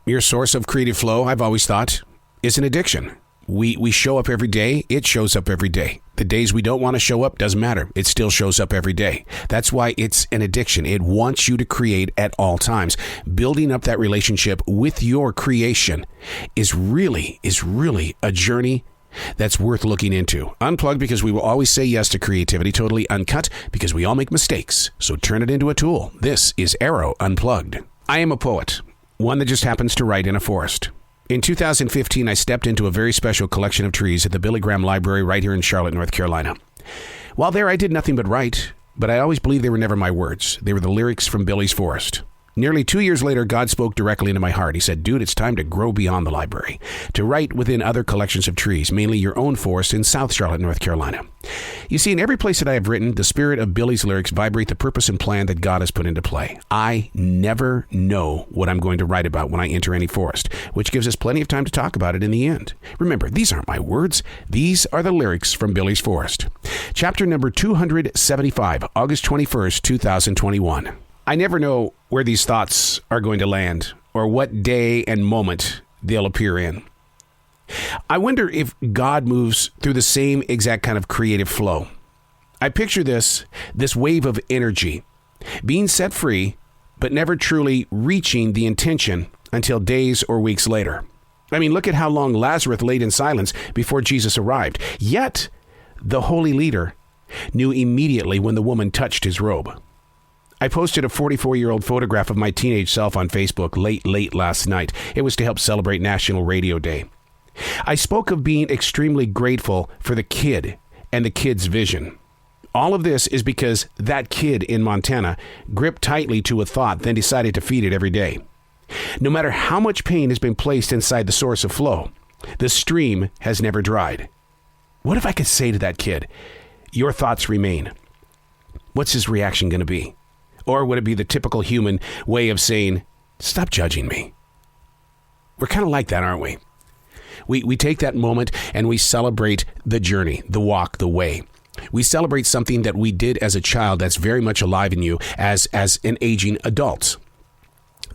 Your source of creative flow, I've always thought, is an addiction. We show up every day. It shows up every day. The days we don't want to show up, doesn't matter. It still shows up every day. That's why it's an addiction. It wants you to create at all times. Building up that relationship with your creation is really a journey that's worth looking into. Unplugged, because we will always say yes to creativity. Totally Uncut, because we all make mistakes. So turn it into a tool. This is Arroe Unplugged. I am a poet, one that just happens to write in a forest. In 2015, I stepped into a very special collection of trees at the Billy Graham Library right here in Charlotte, North Carolina. While there, I did nothing but write, but I always believed they were never my words. They were the lyrics from Billy's forest. Nearly 2 years later, God spoke directly into my heart. He said, dude, it's time to grow beyond the library, to write within other collections of trees, mainly your own forest in South Charlotte, North Carolina. You see, in every place that I have written, the spirit of Billy's lyrics vibrate the purpose and plan that God has put into play. I never know what I'm going to write about when I enter any forest, which gives us plenty of time to talk about it in the end. Remember, these aren't my words. These are the lyrics from Billy's forest. Chapter number 275, August 21st, 2021. I never know where these thoughts are going to land or what day and moment they'll appear in. I wonder if God moves through the same exact kind of creative flow. I picture this wave of energy being set free, but never truly reaching the intention until days or weeks later. I mean, look at how long Lazarus laid in silence before Jesus arrived. Yet, the holy leader knew immediately when the woman touched his robe. I posted a 44-year-old photograph of my teenage self on Facebook late last night. It was to help celebrate National Radio Day. I spoke of being extremely grateful for the kid and the kid's vision. All of this is because that kid in Montana gripped tightly to a thought, then decided to feed it every day. No matter how much pain has been placed inside the source of flow, the stream has never dried. What if I could say to that kid, your thoughts remain? What's his reaction going to be? Or would it be the typical human way of saying, stop judging me? We're kind of like that, aren't we? We take that moment and we celebrate the journey, the walk, the way. We celebrate something that we did as a child that's very much alive in you as an aging adult.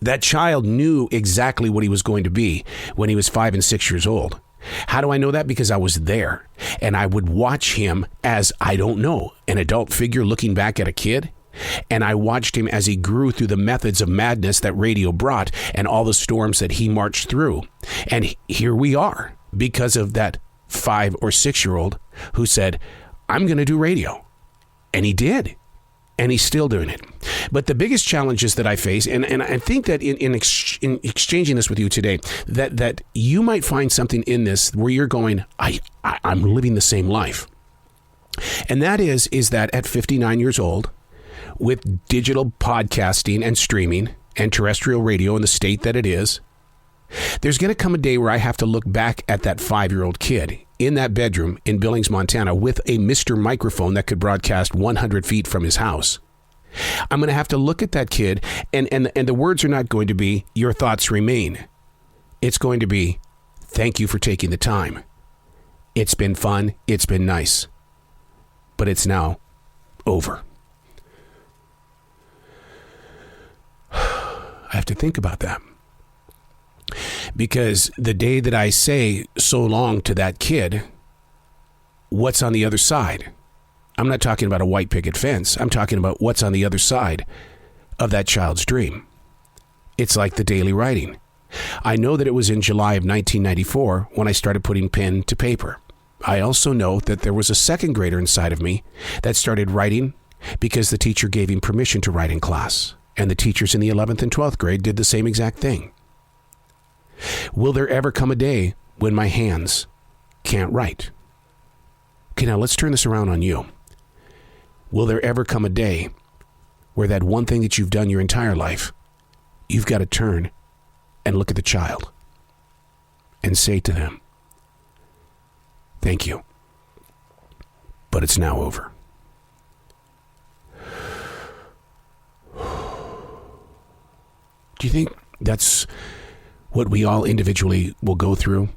That child knew exactly what he was going to be when he was 5 and 6 years old. How do I know that? Because I was there and I would watch him as, I don't know, an adult figure looking back at a kid. And I watched him as he grew through the methods of madness that radio brought and all the storms that he marched through. And here we are because of that 5 or 6 year old who said, I'm going to do radio. And he did. And he's still doing it. But the biggest challenges that I face, and I think that in exchanging this with you today, that you might find something in this where you're going, I'm living the same life. And that is that at 59 years old, with digital podcasting and streaming and terrestrial radio in the state that it is, there's going to come a day where I have to look back at that 5-year-old kid in that bedroom in Billings, Montana, with a Mr. microphone that could broadcast 100 feet from his house. I'm going to have to look at that kid, and the words are not going to be, your thoughts remain. It's going to be, thank you for taking the time. It's been fun. It's been nice. But it's now over. I have to think about that. Because the day that I say so long to that kid, what's on the other side? I'm not talking about a white picket fence. I'm talking about what's on the other side of that child's dream. It's like the daily writing. I know that it was in July of 1994 when I started putting pen to paper. I also know that there was a second grader inside of me that started writing because the teacher gave him permission to write in class. And the teachers in the 11th and 12th grade did the same exact thing. Will there ever come a day when my hands can't write? Okay, now let's turn this around on you. Will there ever come a day where that one thing that you've done your entire life, you've got to turn and look at the child and say to them, thank you, but it's now over. Do you think that's what we all individually will go through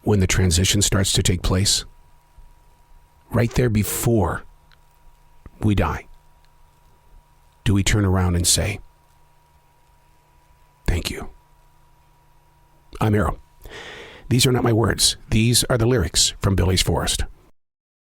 when the transition starts to take place? Right there before we die, do we turn around and say, thank you, I'm Arroe. These are not my words. These are the lyrics from Billy's Forest.